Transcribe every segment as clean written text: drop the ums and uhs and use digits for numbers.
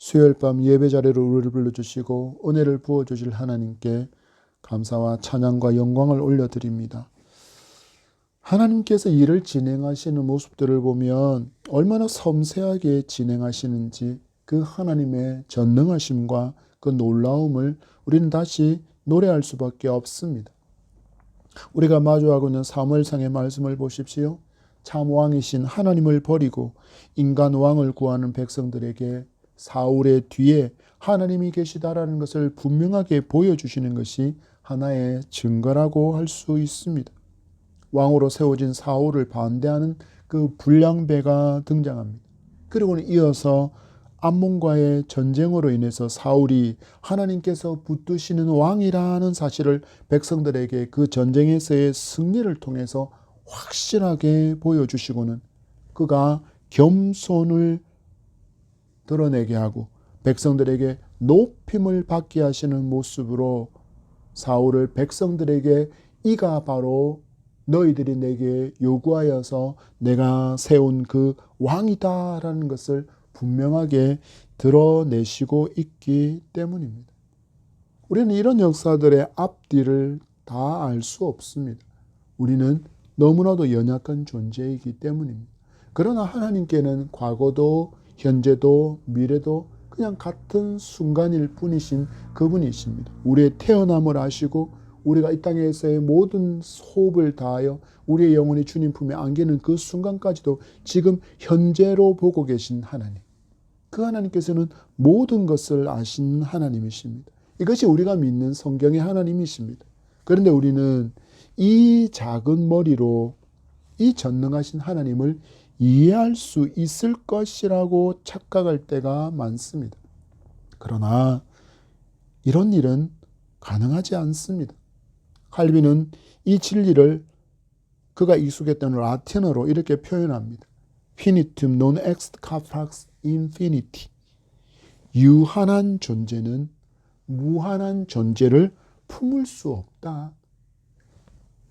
수요일 밤 예배 자리로 우리를 불러주시고 은혜를 부어주실 하나님께 감사와 찬양과 영광을 올려드립니다. 하나님께서 일을 진행하시는 모습들을 보면 얼마나 섬세하게 진행하시는지 그 하나님의 전능하심과 그 놀라움을 우리는 다시 노래할 수밖에 없습니다. 우리가 마주하고 있는 사무엘상의 말씀을 보십시오. 참 왕이신 하나님을 버리고 인간 왕을 구하는 백성들에게 사울의 뒤에 하나님이 계시다라는 것을 분명하게 보여주시는 것이 하나의 증거라고 할 수 있습니다. 왕으로 세워진 사울을 반대하는 그 불량배가 등장합니다. 그리고는 이어서 암몬과의 전쟁으로 인해서 사울이 하나님께서 붙드시는 왕이라는 사실을 백성들에게 그 전쟁에서의 승리를 통해서 확실하게 보여주시고는 그가 겸손을 드러내게 하고 백성들에게 높임을 받게 하시는 모습으로 사울을 백성들에게 이가 바로 너희들이 내게 요구하여서 내가 세운 그 왕이다라는 것을 분명하게 드러내시고 있기 때문입니다. 우리는 이런 역사들의 앞뒤를 다 알 수 없습니다. 우리는 너무나도 연약한 존재이기 때문입니다. 그러나 하나님께는 과거도 현재도 미래도 그냥 같은 순간일 뿐이신 그분이십니다. 우리의 태어남을 아시고 우리가 이 땅에서의 모든 호흡을 다하여 우리의 영혼이 주님 품에 안기는 그 순간까지도 지금 현재로 보고 계신 하나님. 그 하나님께서는 모든 것을 아신 하나님이십니다. 이것이 우리가 믿는 성경의 하나님이십니다. 그런데 우리는 이 작은 머리로 이 전능하신 하나님을 이해할 수 있을 것이라고 착각할 때가 많습니다. 그러나 이런 일은 가능하지 않습니다. 칼빈은 이 진리를 그가 익숙했던 라틴어로 이렇게 표현합니다. Finitum non ex capax infinity. 유한한 존재는 무한한 존재를 품을 수 없다.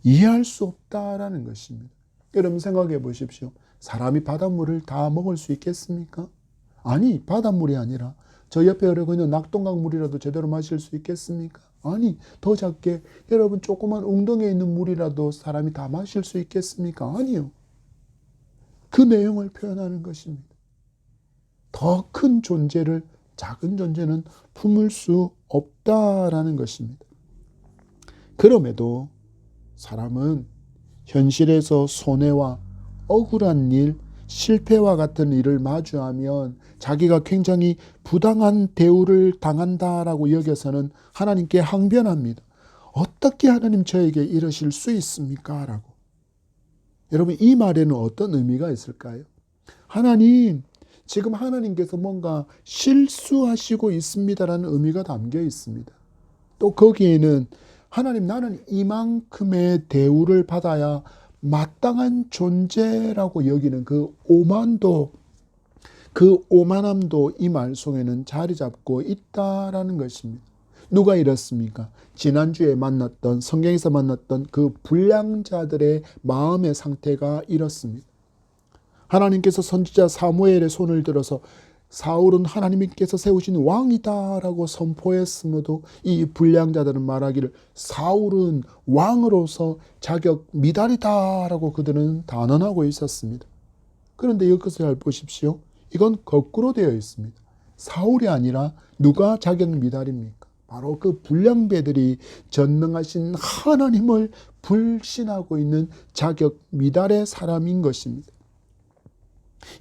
이해할 수 없다라는 것입니다. 여러분 생각해 보십시오. 사람이 바닷물을 다 먹을 수 있겠습니까? 아니, 바닷물이 아니라 저 옆에 흐르고 있는 낙동강 물이라도 제대로 마실 수 있겠습니까? 아니, 더 작게 여러분 조그만 웅덩이에 있는 물이라도 사람이 다 마실 수 있겠습니까? 아니요. 그 내용을 표현하는 것입니다. 더 큰 존재를 작은 존재는 품을 수 없다라는 것입니다. 그럼에도 사람은 현실에서 손해와 억울한 일, 실패와 같은 일을 마주하면 자기가 굉장히 부당한 대우를 당한다라고 여겨서는 하나님께 항변합니다. 어떻게 하나님 저에게 이러실 수 있습니까? 라고. 여러분 이 말에는 어떤 의미가 있을까요? 하나님, 지금 하나님께서 뭔가 실수하시고 있습니다라는 의미가 담겨 있습니다. 또 거기에는 하나님, 나는 이만큼의 대우를 받아야 마땅한 존재라고 여기는 그 오만도, 그 오만함도 이 말 속에는 자리 잡고 있다라는 것입니다. 누가 이렇습니까? 지난주에 만났던, 성경에서 만났던 그 불량자들의 마음의 상태가 이렇습니다. 하나님께서 선지자 사무엘의 손을 들어서 사울은 하나님께서 세우신 왕이다라고 선포했음에도 이 불량자들은 말하기를 사울은 왕으로서 자격 미달이다라고 그들은 단언하고 있었습니다. 그런데 여기서 잘 보십시오. 이건 거꾸로 되어 있습니다. 사울이 아니라 누가 자격 미달입니까? 바로 그 불량배들이 전능하신 하나님을 불신하고 있는 자격 미달의 사람인 것입니다.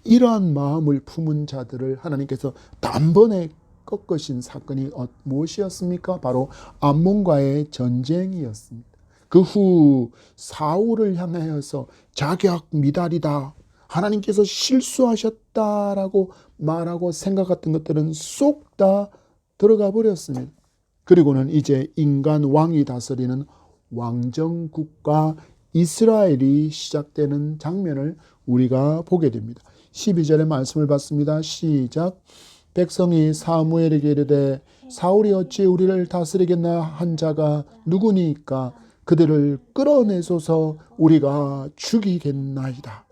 이러한 마음을 품은 자들을 하나님께서 단번에 꺾으신 사건이 무엇이었습니까? 바로 암몬과의 전쟁이었습니다. 그 후 사울을 향하여서 자격 미달이다, 하나님께서 실수하셨다라고 말하고 생각했던 것들은 쏙 다 들어가 버렸습니다. 그리고는 이제 인간 왕이 다스리는 왕정국가 이스라엘이 시작되는 장면을 우리가 보게 됩니다. 12절의 말씀을 받습니다. 시작. 백성이 사무엘에게 이르되 사울이 어찌 우리를 다스리겠나 한 자가 누구니까 그들을 끌어내소서 우리가 죽이겠나이다.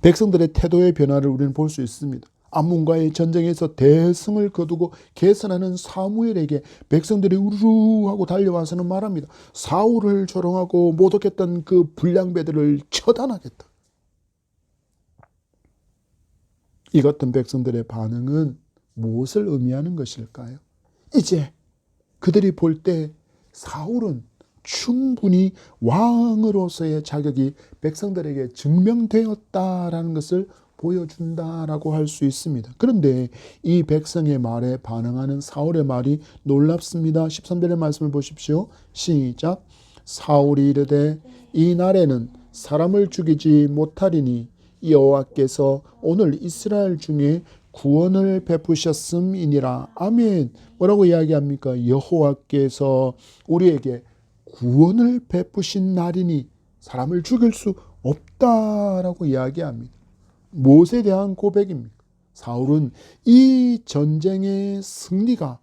백성들의 태도의 변화를 우리는 볼 수 있습니다. 암몬과의 전쟁에서 대승을 거두고 개선하는 사무엘에게 백성들이 우르르 하고 달려와서는 말합니다. 사울을 조롱하고 모독했던 그 불량배들을 처단하겠다. 이 같은 백성들의 반응은 무엇을 의미하는 것일까요? 이제 그들이 볼 때 사울은 충분히 왕으로서의 자격이 백성들에게 증명되었다라는 것을 보여준다라고 할 수 있습니다. 그런데 이 백성의 말에 반응하는 사울의 말이 놀랍습니다. 13절의 말씀을 보십시오. 시작. 사울이 이르되 이 날에는 사람을 죽이지 못하리니 여호와께서 오늘 이스라엘 중에 구원을 베푸셨음이니라. 아멘. 뭐라고 이야기합니까? 여호와께서 우리에게 구원을 베푸신 날이니 사람을 죽일 수 없다라고 이야기합니다. 무엇에 대한 고백입니까? 사울은 이 전쟁의 승리가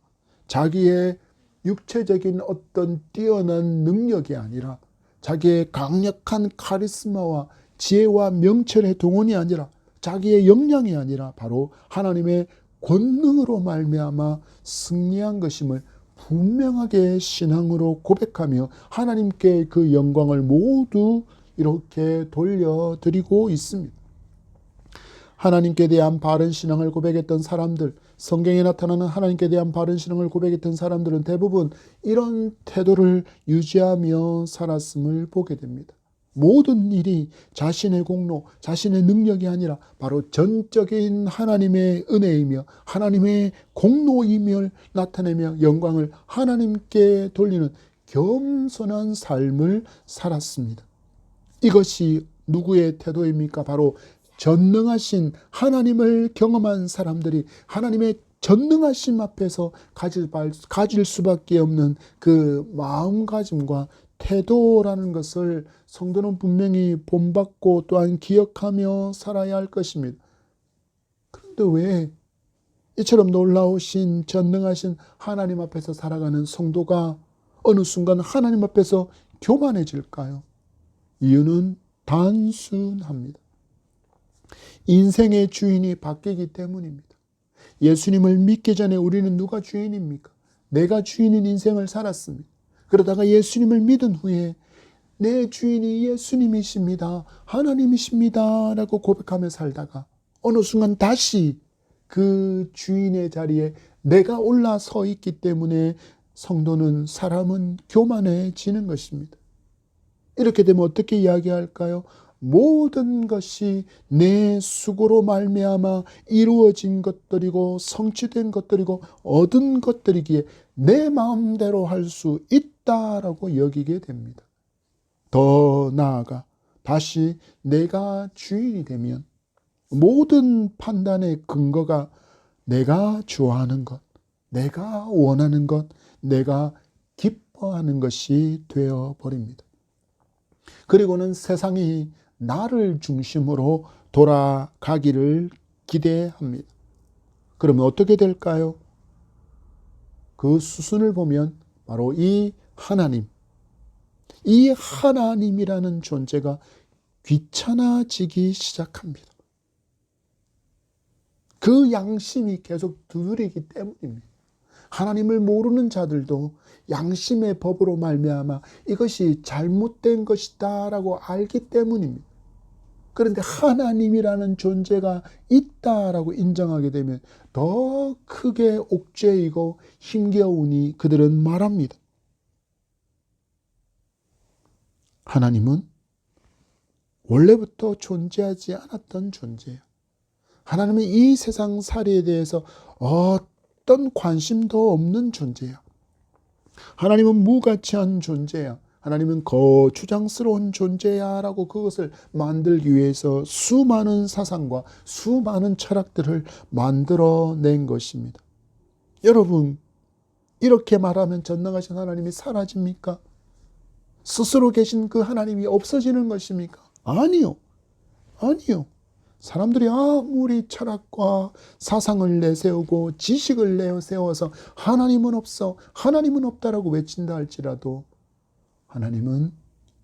자기의 육체적인 어떤 뛰어난 능력이 아니라 자기의 강력한 카리스마와 지혜와 명철의 동원이 아니라 자기의 역량이 아니라 바로 하나님의 권능으로 말미암아 승리한 것임을 분명하게 신앙으로 고백하며 하나님께 그 영광을 모두 이렇게 돌려드리고 있습니다. 하나님께 대한 바른 신앙을 고백했던 사람들, 성경에 나타나는 하나님께 대한 바른 신앙을 고백했던 사람들은 대부분 이런 태도를 유지하며 살았음을 보게 됩니다. 모든 일이 자신의 공로, 자신의 능력이 아니라 바로 전적인 하나님의 은혜이며 하나님의 공로임을 나타내며 영광을 하나님께 돌리는 겸손한 삶을 살았습니다. 이것이 누구의 태도입니까? 바로 전능하신 하나님을 경험한 사람들이 하나님의 전능하심 앞에서 가질 수밖에 없는 그 마음가짐과 태도라는 것을 성도는 분명히 본받고 또한 기억하며 살아야 할 것입니다. 그런데 왜 이처럼 놀라우신 전능하신 하나님 앞에서 살아가는 성도가 어느 순간 하나님 앞에서 교만해질까요? 이유는 단순합니다. 인생의 주인이 바뀌기 때문입니다. 예수님을 믿기 전에 우리는 누가 주인입니까? 내가 주인인 인생을 살았습니다. 그러다가 예수님을 믿은 후에 내 주인이 예수님이십니다. 하나님이십니다. 라고 고백하며 살다가 어느 순간 다시 그 주인의 자리에 내가 올라서 있기 때문에 성도는 사람은 교만해지는 것입니다. 이렇게 되면 어떻게 이야기할까요? 모든 것이 내 수고로 말미암아 이루어진 것들이고 성취된 것들이고 얻은 것들이기에 내 마음대로 할 수 있다라고 여기게 됩니다. 더 나아가 다시 내가 주인이 되면 모든 판단의 근거가 내가 좋아하는 것, 내가 원하는 것, 내가 기뻐하는 것이 되어버립니다. 그리고는 세상이 나를 중심으로 돌아가기를 기대합니다. 그러면 어떻게 될까요? 그 수순을 보면 바로 이 하나님이라는 존재가 귀찮아지기 시작합니다. 그 양심이 계속 두드리기 때문입니다. 하나님을 모르는 자들도 양심의 법으로 말미암아 이것이 잘못된 것이다 라고 알기 때문입니다. 그런데 하나님이라는 존재가 있다라고 인정하게 되면 더 크게 옥죄이고 힘겨우니 그들은 말합니다. 하나님은 원래부터 존재하지 않았던 존재예요. 하나님은 이 세상 살이에 대해서 어떤 관심도 없는 존재예요. 하나님은 무가치한 존재야. 하나님은 거추장스러운 존재야 라고 그것을 만들기 위해서 수많은 사상과 수많은 철학들을 만들어낸 것입니다. 여러분, 이렇게 말하면 전능하신 하나님이 사라집니까? 스스로 계신 그 하나님이 없어지는 것입니까? 아니요. 사람들이 아무리 철학과 사상을 내세우고 지식을 내세워서 하나님은 없다라고 외친다 할지라도 하나님은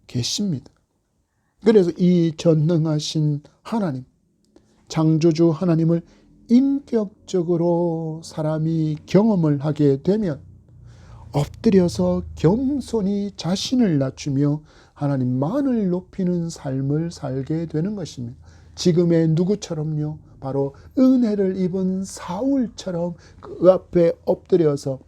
계십니다. 그래서 이 전능하신 하나님, 창조주 하나님을 인격적으로 사람이 경험을 하게 되면 엎드려서 겸손히 자신을 낮추며 하나님만을 높이는 삶을 살게 되는 것입니다. 지금의 누구처럼요? 바로 은혜를 입은 사울처럼 그 앞에 엎드려서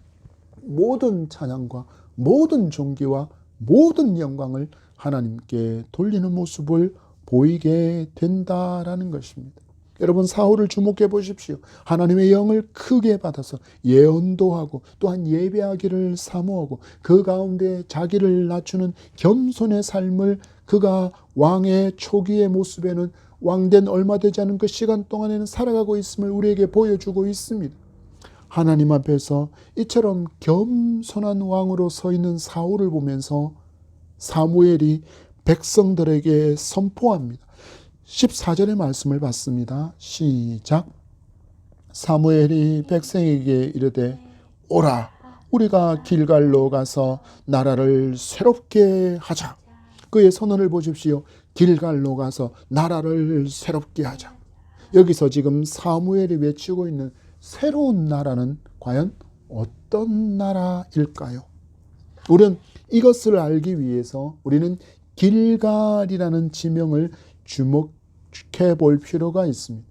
모든 찬양과 모든 존귀와 모든 영광을 하나님께 돌리는 모습을 보이게 된다라는 것입니다. 여러분, 사울을 주목해 보십시오. 하나님의 영을 크게 받아서 예언도 하고 또한 예배하기를 사모하고 그 가운데 자기를 낮추는 겸손의 삶을 그가 왕의 초기의 모습에는 왕된 얼마 되지 않은 그 시간 동안에는 살아가고 있음을 우리에게 보여주고 있습니다. 하나님 앞에서 이처럼 겸손한 왕으로 서 있는 사울을 보면서 사무엘이 백성들에게 선포합니다. 14절의 말씀을 봤습니다. 시작. 사무엘이 백성에게 이르되 오라, 우리가 길갈로 가서 나라를 새롭게 하자. 그의 선언을 보십시오. 길갈로 가서 나라를 새롭게 하자. 여기서 지금 사무엘이 외치고 있는 새로운 나라는 과연 어떤 나라일까요? 우리는 이것을 알기 위해서 우리는 길갈이라는 지명을 주목해 볼 필요가 있습니다.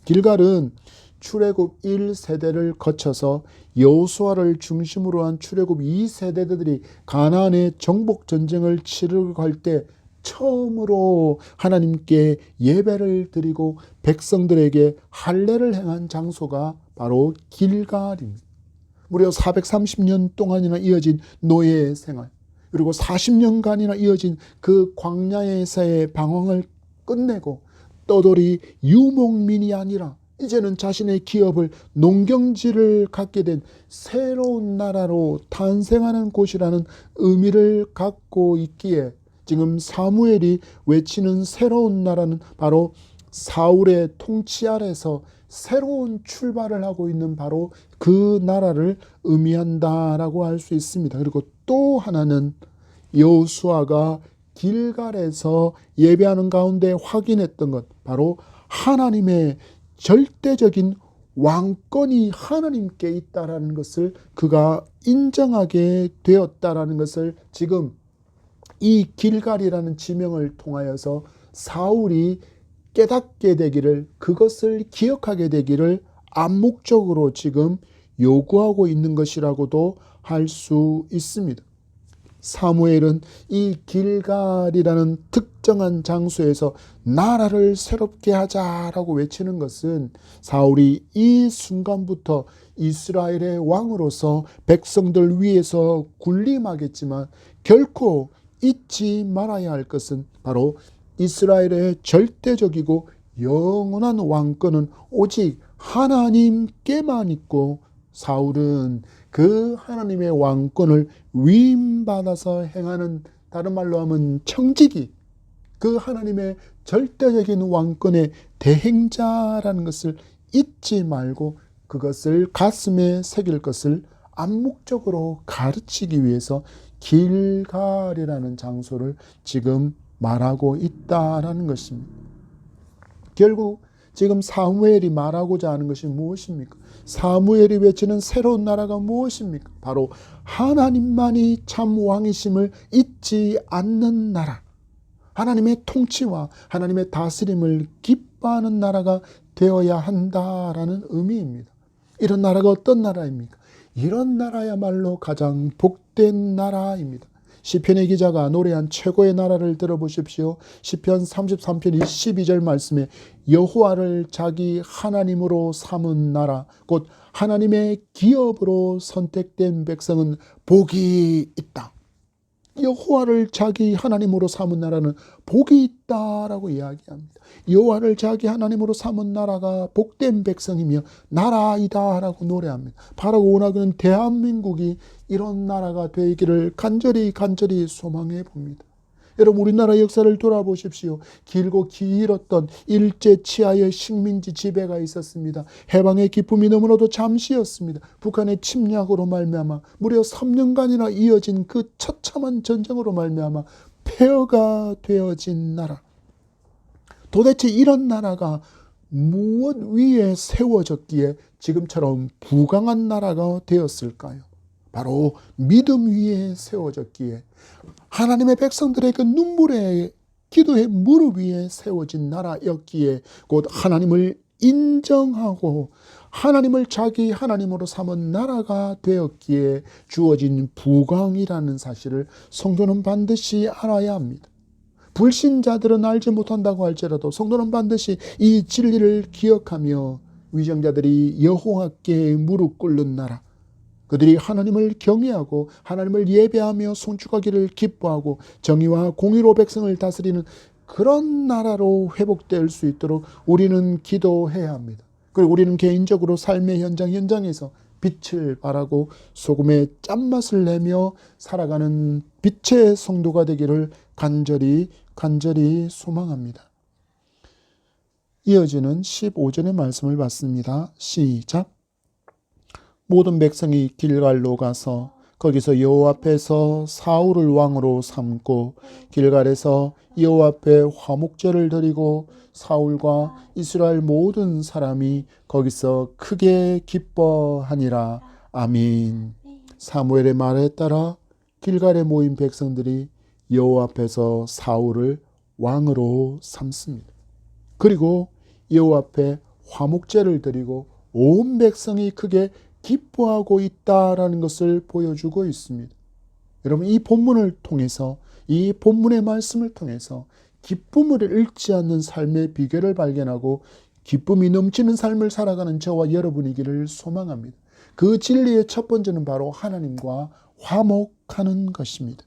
길갈은 출애굽 1세대를 거쳐서 여호수아를 중심으로 한 출애굽 2세대들이 가나안의 정복 전쟁을 치르고 갈 때 처음으로 하나님께 예배를 드리고 백성들에게 할례를 행한 장소가 바로 길갈입니다. 무려 430년 동안이나 이어진 노예의 생활, 그리고 40년간이나 이어진 그 광야에서의 방황을 끝내고 떠돌이 유목민이 아니라 이제는 자신의 기업을 농경지를 갖게 된 새로운 나라로 탄생하는 곳이라는 의미를 갖고 있기에 지금 사무엘이 외치는 새로운 나라는 바로 사울의 통치 아래서 새로운 출발을 하고 있는 바로 그 나라를 의미한다라고 할 수 있습니다. 그리고 또 하나는 여호수아가 길갈에서 예배하는 가운데 확인했던 것, 바로 하나님의 절대적인 왕권이 하나님께 있다라는 것을 그가 인정하게 되었다라는 것을 지금 이 길갈이라는 지명을 통하여서 사울이 깨닫게 되기를, 그것을 기억하게 되기를 암묵적으로 지금 요구하고 있는 것이라고도 할 수 있습니다. 사무엘은 이 길갈이라는 특정한 장소에서 나라를 새롭게 하자라고 외치는 것은 사울이 이 순간부터 이스라엘의 왕으로서 백성들 위해서 군림하겠지만 결코 잊지 말아야 할 것은 바로 이스라엘의 절대적이고 영원한 왕권은 오직 하나님께만 있고, 사울은 그 하나님의 왕권을 위임받아서 행하는, 다른 말로 하면 청지기, 그 하나님의 절대적인 왕권의 대행자라는 것을 잊지 말고 그것을 가슴에 새길 것을 암묵적으로 가르치기 위해서 길갈이라는 장소를 지금 말하고 있다라는 것입니다. 결국 지금 사무엘이 말하고자 하는 것이 무엇입니까? 사무엘이 외치는 새로운 나라가 무엇입니까? 바로 하나님만이 참 왕이심을 잊지 않는 나라, 하나님의 통치와 하나님의 다스림을 기뻐하는 나라가 되어야 한다라는 의미입니다. 이런 나라가 어떤 나라입니까? 이런 나라야말로 가장 복된 나라입니다. 시편의 기자가 노래한 최고의 나라를 들어보십시오. 시편 33편 12절 말씀에 여호와를 자기 하나님으로 삼은 나라, 곧 하나님의 기업으로 선택된 백성은 복이 있다. 여호와를 자기 하나님으로 삼은 나라는 복이 있다라고 이야기합니다. 여호와를 자기 하나님으로 삼은 나라가 복된 백성이며 나라이다라고 노래합니다. 바라고 원하기는 대한민국이 이런 나라가 되기를 간절히 소망해 봅니다. 여러분, 우리나라 역사를 돌아보십시오. 길고 길었던 일제 치하의 식민지 지배가 있었습니다. 해방의 기쁨이 너무나도 잠시였습니다. 북한의 침략으로 말미암아 무려 3년간이나 이어진 그 처참한 전쟁으로 말미암아 폐허가 되어진 나라. 도대체 이런 나라가 무엇 위에 세워졌기에 지금처럼 부강한 나라가 되었을까요? 바로 믿음 위에 세워졌기에, 하나님의 백성들의 그 눈물의 기도의 무릎 위에 세워진 나라였기에, 곧 하나님을 인정하고 하나님을 자기 하나님으로 삼은 나라가 되었기에 주어진 부강이라는 사실을 성도는 반드시 알아야 합니다. 불신자들은 알지 못한다고 할지라도 성도는 반드시 이 진리를 기억하며, 위정자들이 여호와께 무릎 꿇는 나라, 그들이 하나님을 경외하고 하나님을 예배하며 송축하기를 기뻐하고 정의와 공의로 백성을 다스리는 그런 나라로 회복될 수 있도록 우리는 기도해야 합니다. 그리고 우리는 개인적으로 삶의 현장에서 빛을 발하고 소금의 짠맛을 내며 살아가는 빛의 성도가 되기를 간절히 소망합니다. 이어지는 15절의 말씀을 받습니다. 시작. 모든 백성이 길갈로 가서 거기서 여호와 앞에서 사울을 왕으로 삼고 길갈에서 여호와 앞에 화목제를 드리고 사울과 이스라엘 모든 사람이 거기서 크게 기뻐하니라. 아멘. 사무엘의 말에 따라 길갈에 모인 백성들이 여호와 앞에서 사울을 왕으로 삼습니다. 그리고 여호와 앞에 화목제를 드리고 온 백성이 크게 기뻐하고 있다라는 것을 보여주고 있습니다. 여러분, 이 본문을 통해서, 이 본문의 말씀을 통해서 기쁨을 잃지 않는 삶의 비결을 발견하고 기쁨이 넘치는 삶을 살아가는 저와 여러분이기를 소망합니다. 그 진리의 첫 번째는 바로 하나님과 화목하는 것입니다.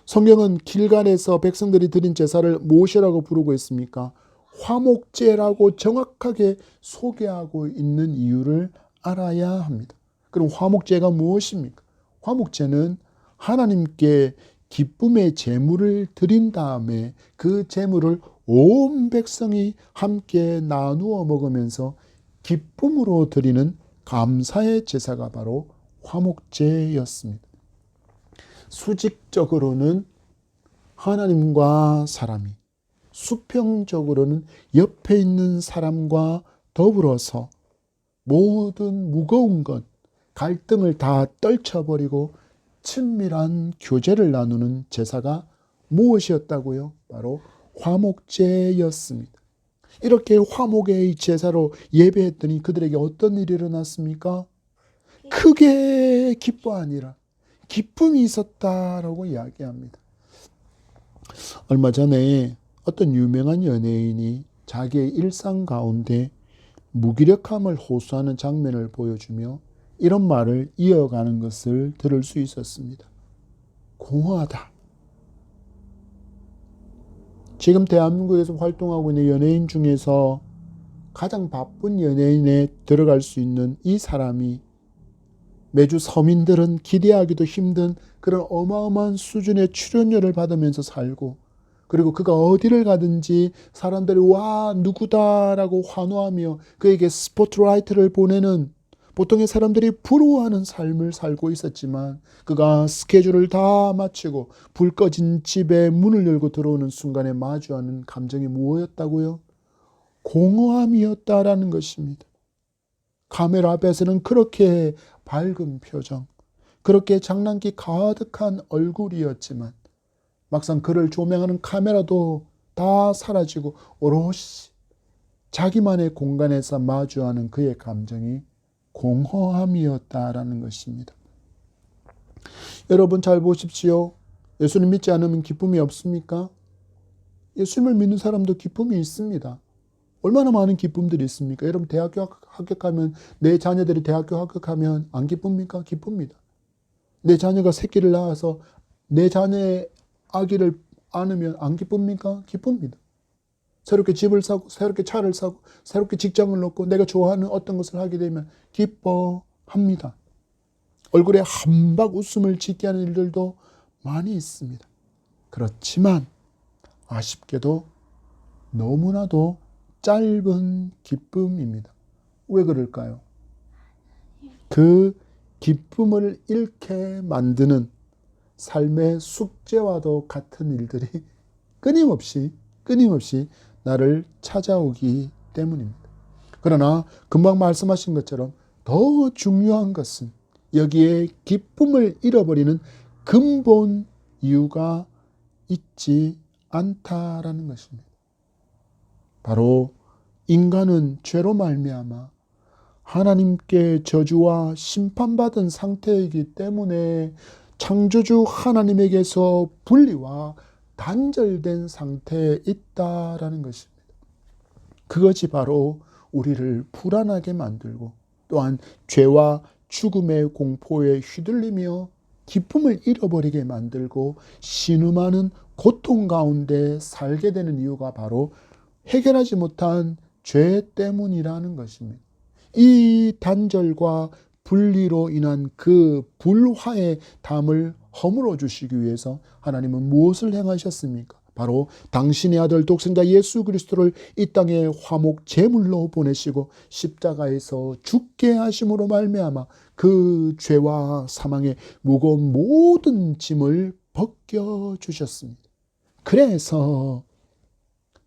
성경은 길갈에서 백성들이 드린 제사를 무엇이라고 부르고 있습니까? 화목제라고 정확하게 소개하고 있는 이유를 알아야 합니다. 그럼 화목제가 무엇입니까? 화목제는 하나님께 기쁨의 제물을 드린 다음에 그 제물을 온 백성이 함께 나누어 먹으면서 기쁨으로 드리는 감사의 제사가 바로 화목제였습니다. 수직적으로는 하나님과 사람이, 수평적으로는 옆에 있는 사람과 더불어서 모든 무거운 것, 갈등을 다 떨쳐버리고 친밀한 교제를 나누는 제사가 무엇이었다고요? 바로 화목제였습니다. 이렇게 화목의 제사로 예배했더니 그들에게 어떤 일이 일어났습니까? 크게 기뻐하니라. 기쁨이 있었다라고 이야기합니다. 얼마 전에 어떤 유명한 연예인이 자기의 일상 가운데 무기력함을 호소하는 장면을 보여주며 이런 말을 이어가는 것을 들을 수 있었습니다. 공허하다. 지금 대한민국에서 활동하고 있는 연예인 중에서 가장 바쁜 연예인에 들어갈 수 있는 이 사람이 매주 서민들은 기대하기도 힘든 그런 어마어마한 수준의 출연료를 받으면서 살고, 그리고 그가 어디를 가든지 사람들이 와 누구다라고 환호하며 그에게 스포트라이트를 보내는 보통의 사람들이 부러워하는 삶을 살고 있었지만, 그가 스케줄을 다 마치고 불 꺼진 집에 문을 열고 들어오는 순간에 마주하는 감정이 무엇이었다고요? 공허함이었다라는 것입니다. 카메라 앞에서는 그렇게 밝은 표정, 그렇게 장난기 가득한 얼굴이었지만 막상 그를 조명하는 카메라도 다 사라지고 오롯이 자기만의 공간에서 마주하는 그의 감정이 공허함이었다라는 것입니다. 여러분 잘 보십시오. 예수님 믿지 않으면 기쁨이 없습니까? 예수님을 믿는 사람도 기쁨이 있습니다. 얼마나 많은 기쁨들이 있습니까? 여러분 대학교 합격하면, 내 자녀들이 대학교 합격하면 안 기쁩니까? 기쁩니다. 내 자녀가 새끼를 낳아서 내 자녀의 아기를 안으면 안 기쁩니까? 기쁩니다. 새롭게 집을 사고 새롭게 차를 사고 새롭게 직장을 얻고 내가 좋아하는 어떤 것을 하게 되면 기뻐합니다. 얼굴에 한박 웃음을 짓게 하는 일들도 많이 있습니다. 그렇지만 아쉽게도 너무나도 짧은 기쁨입니다. 왜 그럴까요? 그 기쁨을 잃게 만드는 삶의 숙제와도 같은 일들이 끊임없이 나를 찾아오기 때문입니다. 그러나 금방 말씀하신 것처럼 더 중요한 것은 여기에 기쁨을 잃어버리는 근본 이유가 있지 않다라는 것입니다. 바로 인간은 죄로 말미암아 하나님께 저주와 심판받은 상태이기 때문에 창조주 하나님에게서 분리와 단절된 상태에 있다라는 것입니다. 그것이 바로 우리를 불안하게 만들고 또한 죄와 죽음의 공포에 휘둘리며 기쁨을 잃어버리게 만들고 신음하는 고통 가운데 살게 되는 이유가 바로 해결하지 못한 죄 때문이라는 것입니다. 이 단절과 분리로 인한 그 불화의 담을 허물어 주시기 위해서 하나님은 무엇을 행하셨습니까? 바로 당신의 아들 독생자 예수 그리스도를 이 땅에 화목 제물로 보내시고 십자가에서 죽게 하심으로 말미암아 그 죄와 사망의 무거운 모든 짐을 벗겨 주셨습니다. 그래서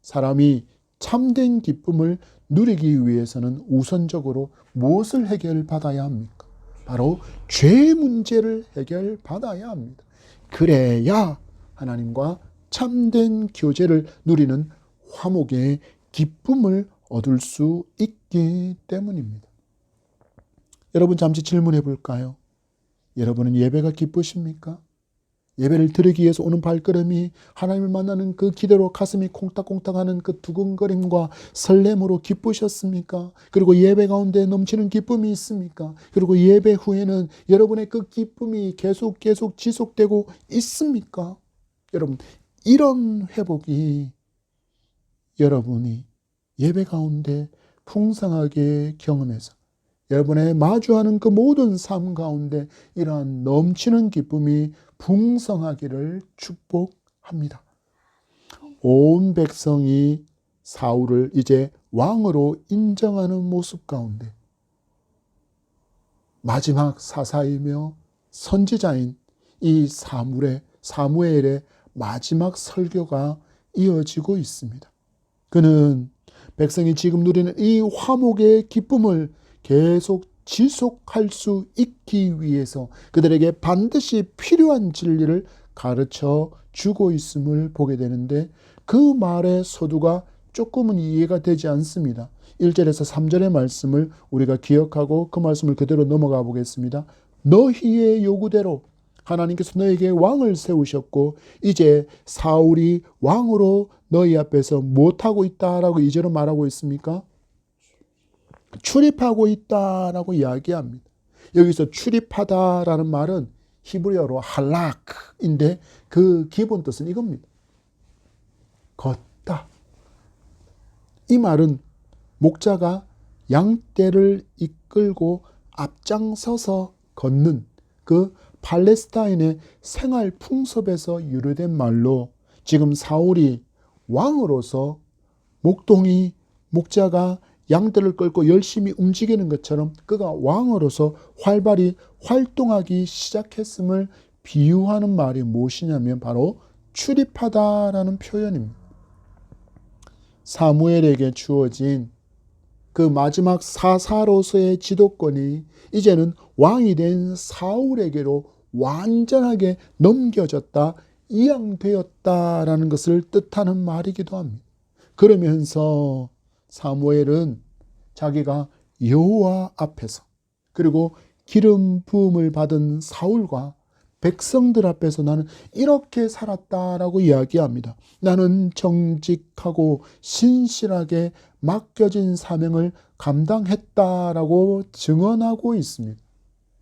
사람이 참된 기쁨을 누리기 위해서는 우선적으로 무엇을 해결받아야 합니까? 바로 죄 문제를 해결받아야 합니다. 그래야 하나님과 참된 교제를 누리는 화목의 기쁨을 얻을 수 있기 때문입니다. 여러분 잠시 질문해 볼까요? 여러분은 예배가 기쁘십니까? 예배를 드리기 위해서 오는 발걸음이 하나님을 만나는 그 기대로 가슴이 콩닥콩닥하는 그 두근거림과 설렘으로 기쁘셨습니까? 그리고 예배 가운데 넘치는 기쁨이 있습니까? 그리고 예배 후에는 여러분의 그 기쁨이 계속 지속되고 있습니까? 여러분, 이런 회복이 여러분이 예배 가운데 풍성하게 경험해서 여러분의 마주하는 그 모든 삶 가운데 이러한 넘치는 기쁨이 풍성하기를 축복합니다. 온 백성이 사울을 이제 왕으로 인정하는 모습 가운데 마지막 사사이며 선지자인 이 사무엘의 마지막 설교가 이어지고 있습니다. 그는 백성이 지금 누리는 이 화목의 기쁨을 계속 지속할 수 있기 위해서 그들에게 반드시 필요한 진리를 가르쳐 주고 있음을 보게 되는데 그 말의 서두가 조금은 이해가 되지 않습니다. 1절에서 3절의 말씀을 우리가 기억하고 그 말씀을 그대로 넘어가 보겠습니다. 너희의 요구대로 하나님께서 너에게 왕을 세우셨고 이제 사울이 왕으로 너희 앞에서 못하고 있다라고 2절은 말하고 있습니까? 출입하고 있다라고 이야기합니다. 여기서 출입하다라는 말은 히브리어로 할락인데 그 기본 뜻은 이겁니다. 걷다. 이 말은 목자가 양떼를 이끌고 앞장서서 걷는 그 팔레스타인의 생활 풍습에서 유래된 말로 지금 사울이 왕으로서 목자가 양떼를 끌고 열심히 움직이는 것처럼 그가 왕으로서 활발히 활동하기 시작했음을 비유하는 말이 무엇이냐면 바로 출입하다라는 표현입니다. 사무엘에게 주어진 그 마지막 사사로서의 지도권이 이제는 왕이 된 사울에게로 완전하게 넘겨졌다, 이양되었다라는 것을 뜻하는 말이기도 합니다. 그러면서 사무엘은 자기가 여호와 앞에서 그리고 기름 부음을 받은 사울과 백성들 앞에서 나는 이렇게 살았다라고 이야기합니다. 나는 정직하고 신실하게 맡겨진 사명을 감당했다라고 증언하고 있습니다.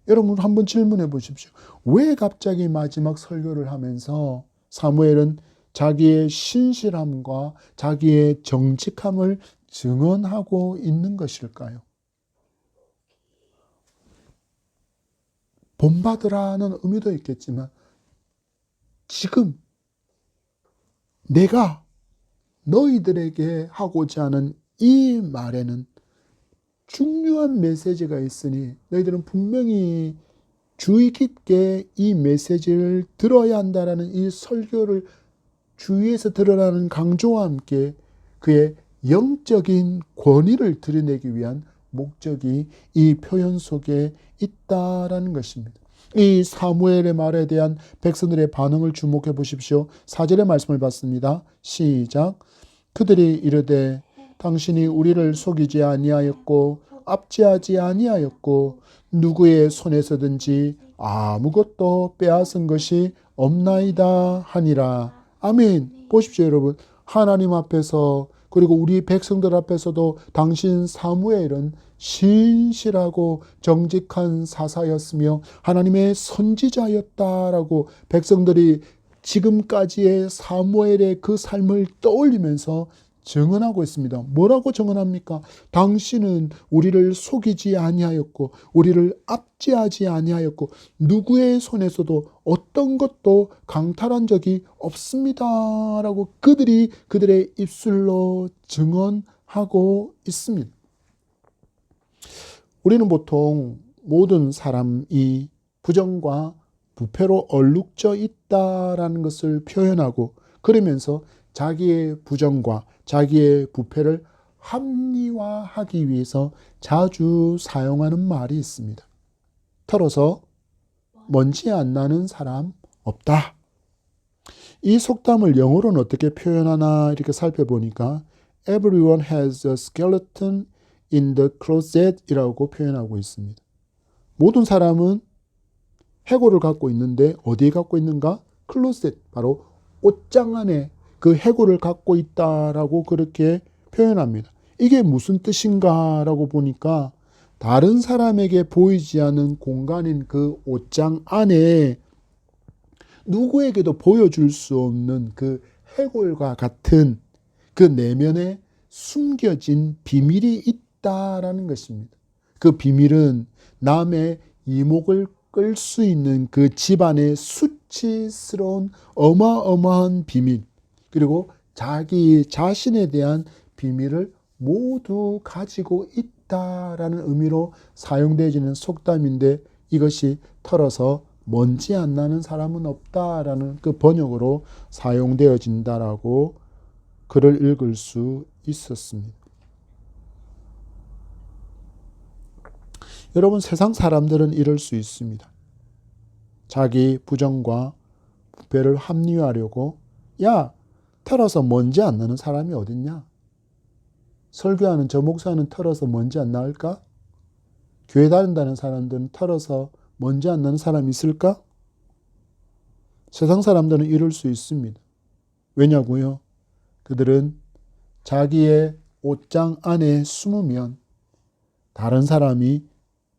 여러분 한번 질문해 보십시오. 왜 갑자기 마지막 설교를 하면서 사무엘은 자기의 신실함과 자기의 정직함을 증언하고 있는 것일까요? 본받으라는 의미도 있겠지만 지금 내가 너희들에게 하고자 하는 이 말에는 중요한 메시지가 있으니 너희들은 분명히 주의 깊게 이 메시지를 들어야 한다라는 이 설교를 주위에서 들으라는 강조와 함께 그의 영적인 권위를 드러내기 위한 목적이 이 표현 속에 있다라는 것입니다. 이 사무엘의 말에 대한 백성들의 반응을 주목해 보십시오. 4절의 말씀을 봤습니다. 시작. 그들이 이르되 당신이 우리를 속이지 아니하였고 압제하지 아니하였고 누구의 손에서든지 아무것도 빼앗은 것이 없나이다 하니라. 아멘. 보십시오, 여러분. 하나님 앞에서 그리고 우리 백성들 앞에서도 당신 사무엘은 신실하고 정직한 사사였으며 하나님의 선지자였다라고 백성들이 지금까지의 사무엘의 그 삶을 떠올리면서 증언하고 있습니다. 뭐라고 증언합니까? 당신은 우리를 속이지 아니하였고 우리를 압제하지 아니하였고 누구의 손에서도 어떤 것도 강탈한 적이 없습니다 라고 그들이 그들의 입술로 증언하고 있습니다. 우리는 보통 모든 사람이 부정과 부패로 얼룩져 있다라는 것을 표현하고 그러면서 자기의 부정과 자기의 부패를 합리화하기 위해서 자주 사용하는 말이 있습니다. 털어서 먼지 안 나는 사람 없다. 이 속담을 영어로는 어떻게 표현하나 이렇게 살펴보니까 Everyone has a skeleton in the closet 이라고 표현하고 있습니다. 모든 사람은 해골을 갖고 있는데 어디에 갖고 있는가? 클로셋, 바로 옷장 안에 그 해골을 갖고 있다라고 그렇게 표현합니다. 이게 무슨 뜻인가라고 보니까 다른 사람에게 보이지 않는 공간인 그 옷장 안에 누구에게도 보여줄 수 없는 그 해골과 같은 그 내면에 숨겨진 비밀이 있다라는 것입니다. 그 비밀은 남의 이목을 끌 수 있는 그 집안의 수치스러운 어마어마한 비밀, 그리고 자기 자신에 대한 비밀을 모두 가지고 있다라는 의미로 사용되어지는 속담인데 이것이 털어서 먼지 안 나는 사람은 없다라는 그 번역으로 사용되어진다라고 글을 읽을 수 있었습니다. 여러분, 세상 사람들은 이럴 수 있습니다. 자기 부정과 부패를 합리화하려고 야, 털어서 먼지 안 나는 사람이 어딨냐? 설교하는 저 목사는 털어서 먼지 안 나을까? 교회 다닌다는 사람들은 털어서 먼지 안 나는 사람이 있을까? 세상 사람들은 이럴 수 있습니다. 왜냐고요? 그들은 자기의 옷장 안에 숨으면 다른 사람이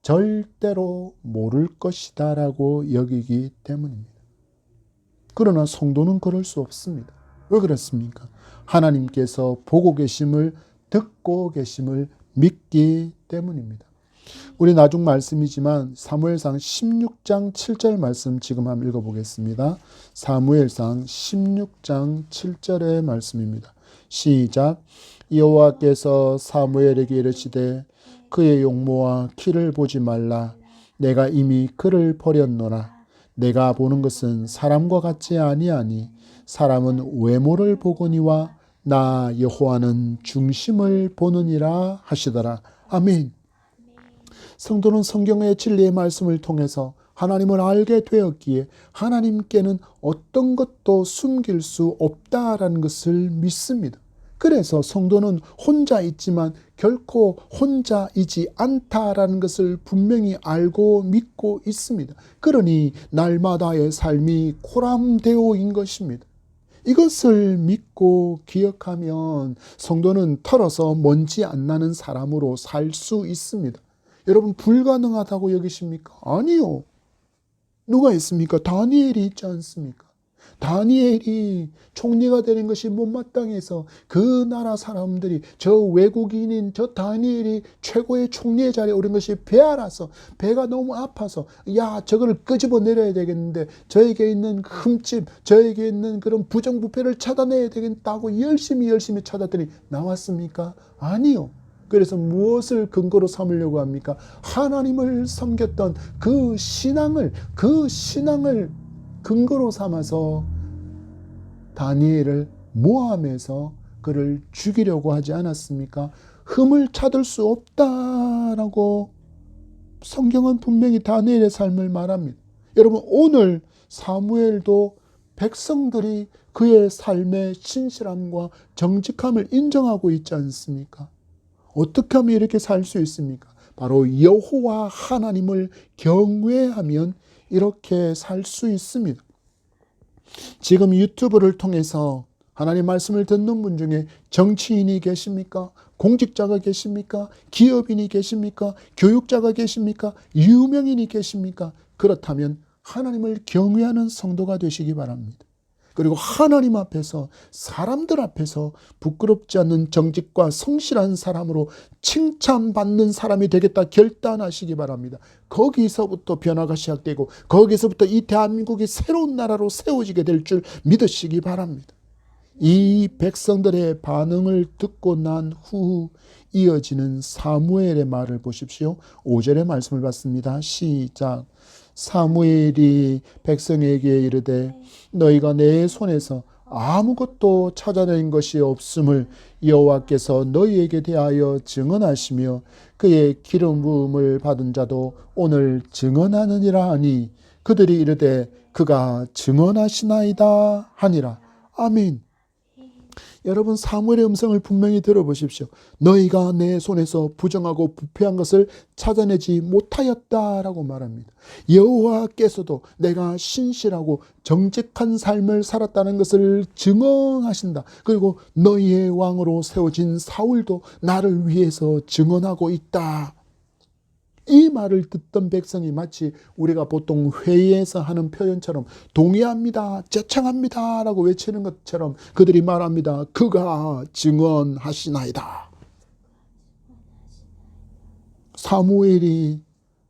절대로 모를 것이다 라고 여기기 때문입니다. 그러나 성도는 그럴 수 없습니다. 왜 그렇습니까? 하나님께서 보고 계심을, 듣고 계심을 믿기 때문입니다. 우리 나중 말씀이지만 사무엘상 16장 7절 말씀 지금 한번 읽어보겠습니다. 사무엘상 16장 7절의 말씀입니다. 시작. 여호와께서 사무엘에게 이르시되 그의 용모와 키를 보지 말라. 내가 이미 그를 버렸노라. 내가 보는 것은 사람과 같지 아니하니 사람은 외모를 보거니와 나 여호와는 중심을 보느니라 하시더라. 아멘. 성도는 성경의 진리의 말씀을 통해서 하나님을 알게 되었기에 하나님께는 어떤 것도 숨길 수 없다라는 것을 믿습니다. 그래서 성도는 혼자 있지만 결코 혼자이지 않다라는 것을 분명히 알고 믿고 있습니다. 그러니 날마다의 삶이 코람데오인 것입니다. 이것을 믿고 기억하면 성도는 털어서 먼지 안 나는 사람으로 살 수 있습니다. 여러분, 불가능하다고 여기십니까? 아니요. 누가 있습니까? 다니엘이 있지 않습니까? 다니엘이 총리가 되는 것이 못마땅해서 그 나라 사람들이 저 외국인인 저 다니엘이 최고의 총리의 자리에 오른 것이 배알아서 배가 너무 아파서 야, 저거를 끄집어 내려야 되겠는데 저에게 있는 흠집, 저에게 있는 그런 부정부패를 찾아내야 되겠다고 열심히 찾았더니 나왔습니까? 아니요. 그래서 무엇을 근거로 삼으려고 합니까? 하나님을 섬겼던 그 신앙을 근거로 삼아서 다니엘을 모함해서 그를 죽이려고 하지 않았습니까? 흠을 찾을 수 없다라고 성경은 분명히 다니엘의 삶을 말합니다. 여러분, 오늘 사무엘도 백성들이 그의 삶의 신실함과 정직함을 인정하고 있지 않습니까? 어떻게 하면 이렇게 살 수 있습니까? 바로 여호와 하나님을 경외하면 이렇게 살 수 있습니다. 지금 유튜브를 통해서 하나님 말씀을 듣는 분 중에 정치인이 계십니까? 공직자가 계십니까? 기업인이 계십니까? 교육자가 계십니까? 유명인이 계십니까? 그렇다면 하나님을 경외하는 성도가 되시기 바랍니다. 그리고 하나님 앞에서, 사람들 앞에서 부끄럽지 않는 정직과 성실한 사람으로 칭찬받는 사람이 되겠다 결단하시기 바랍니다. 거기서부터 변화가 시작되고 거기서부터 이 대한민국이 새로운 나라로 세워지게 될 줄 믿으시기 바랍니다. 이 백성들의 반응을 듣고 난 후 이어지는 사무엘의 말을 보십시오. 5절의 말씀을 받습니다. 시작. 사무엘이 백성에게 이르되 너희가 내 손에서 아무것도 찾아낸 것이 없음을 여호와께서 너희에게 대하여 증언하시며 그의 기름 부음을 받은 자도 오늘 증언하느니라 하니 그들이 이르되 그가 증언하시나이다 하니라. 아멘. 여러분, 사무엘의 음성을 분명히 들어보십시오. 너희가 내 손에서 부정하고 부패한 것을 찾아내지 못하였다라고 말합니다. 여호와께서도 내가 신실하고 정직한 삶을 살았다는 것을 증언하신다. 그리고 너희의 왕으로 세워진 사울도 나를 위해서 증언하고 있다. 이 말을 듣던 백성이 마치 우리가 보통 회의에서 하는 표현처럼 동의합니다, 제청합니다 라고 외치는 것처럼 그들이 말합니다. 그가 증언하시나이다. 사무엘이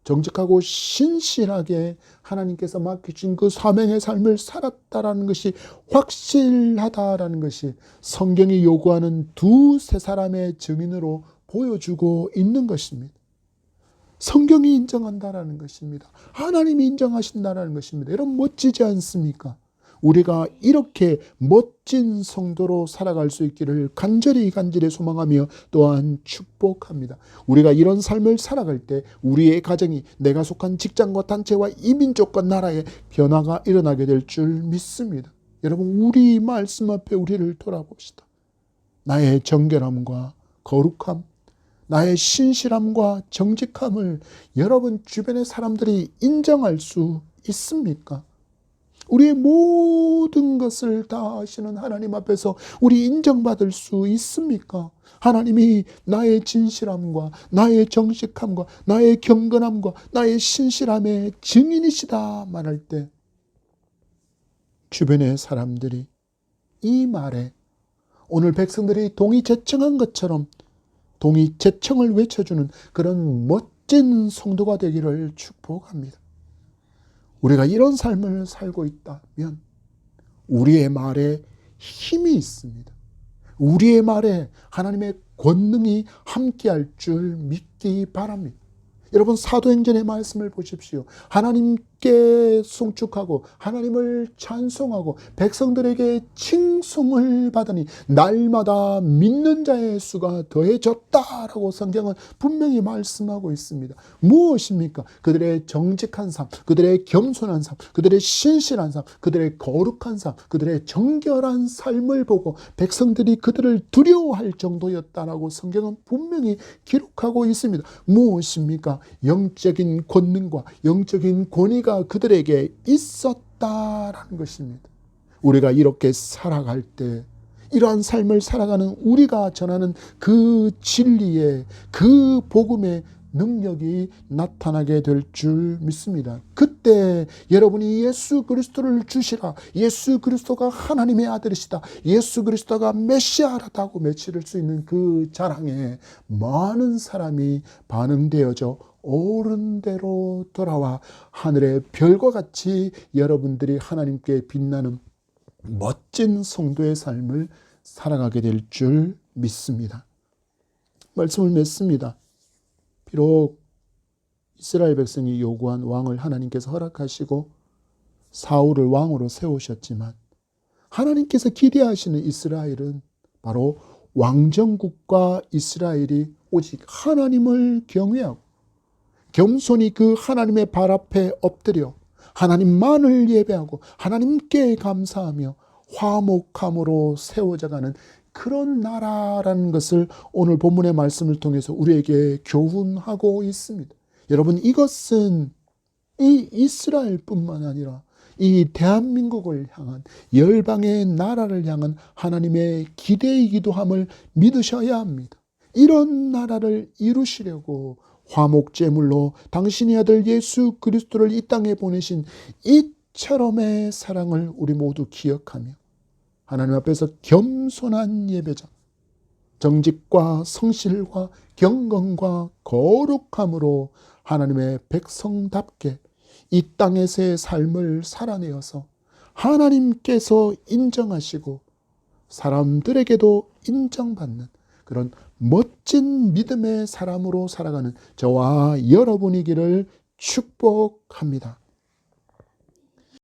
정직하고 신실하게 하나님께서 맡기신 그 사명의 삶을 살았다라는 것이 확실하다라는 것이 성경이 요구하는 두세 사람의 증인으로 보여주고 있는 것입니다. 성경이 인정한다라는 것입니다. 하나님이 인정하신다라는 것입니다. 여러분, 멋지지 않습니까? 우리가 이렇게 멋진 성도로 살아갈 수 있기를 간절히 소망하며 또한 축복합니다. 우리가 이런 삶을 살아갈 때 우리의 가정이, 내가 속한 직장과 단체와 이민족과 나라에 변화가 일어나게 될 줄 믿습니다. 여러분, 우리 말씀 앞에 우리를 돌아봅시다. 나의 정결함과 거룩함, 나의 신실함과 정직함을 여러분 주변의 사람들이 인정할 수 있습니까? 우리의 모든 것을 다 아시는 하나님 앞에서 우리 인정받을 수 있습니까? 하나님이 나의 진실함과 나의 정직함과 나의 경건함과 나의 신실함의 증인이시다 말할 때 주변의 사람들이 이 말에 오늘 백성들이 동의 제청한 것처럼 동의 제청을 외쳐주는 그런 멋진 성도가 되기를 축복합니다. 우리가 이런 삶을 살고 있다면 우리의 말에 힘이 있습니다. 우리의 말에 하나님의 권능이 함께할 줄 믿기 바랍니다. 여러분, 사도행전의 말씀을 보십시오. 하나님께 송축하고 하나님을 찬송하고 백성들에게 칭송을 받으니 날마다 믿는 자의 수가 더해졌다라고 성경은 분명히 말씀하고 있습니다. 무엇입니까? 그들의 정직한 삶, 그들의 겸손한 삶, 그들의 신실한 삶, 그들의 거룩한 삶, 그들의 정결한 삶을 보고 백성들이 그들을 두려워할 정도였다라고 성경은 분명히 기록하고 있습니다. 무엇입니까? 영적인 권능과 영적인 권위가 그들에게 있었다라는 것입니다. 우리가 이렇게 살아갈 때 이러한 삶을 살아가는 우리가 전하는 그 진리의 그 복음의 능력이 나타나게 될 줄 믿습니다. 그때 여러분이 예수 그리스도를 주시라, 예수 그리스도가 하나님의 아들이시다, 예수 그리스도가 메시아라고 외칠 수 있는 그 자랑에 많은 사람이 반응되어져 옳은 대로 돌아와 하늘의 별과 같이 여러분들이 하나님께 빛나는 멋진 성도의 삶을 살아가게 될 줄 믿습니다. 말씀을 맺습니다. 비록 이스라엘 백성이 요구한 왕을 하나님께서 허락하시고 사울을 왕으로 세우셨지만 하나님께서 기대하시는 이스라엘은 바로 왕정국과 이스라엘이 오직 하나님을 경외하고 겸손히 그 하나님의 발 앞에 엎드려 하나님만을 예배하고 하나님께 감사하며 화목함으로 세워져가는 그런 나라라는 것을 오늘 본문의 말씀을 통해서 우리에게 교훈하고 있습니다. 여러분, 이것은 이 이스라엘뿐만 아니라 이 대한민국을 향한 열방의 나라를 향한 하나님의 기대이기도 함을 믿으셔야 합니다. 이런 나라를 이루시려고 화목제물로 당신의 아들 예수 그리스도를 이 땅에 보내신 이처럼의 사랑을 우리 모두 기억하며 하나님 앞에서 겸손한 예배자, 정직과 성실과 경건과 거룩함으로 하나님의 백성답게 이 땅에서의 삶을 살아내어서 하나님께서 인정하시고 사람들에게도 인정받는 그런 멋진 믿음의 사람으로 살아가는 저와 여러분이기를 축복합니다.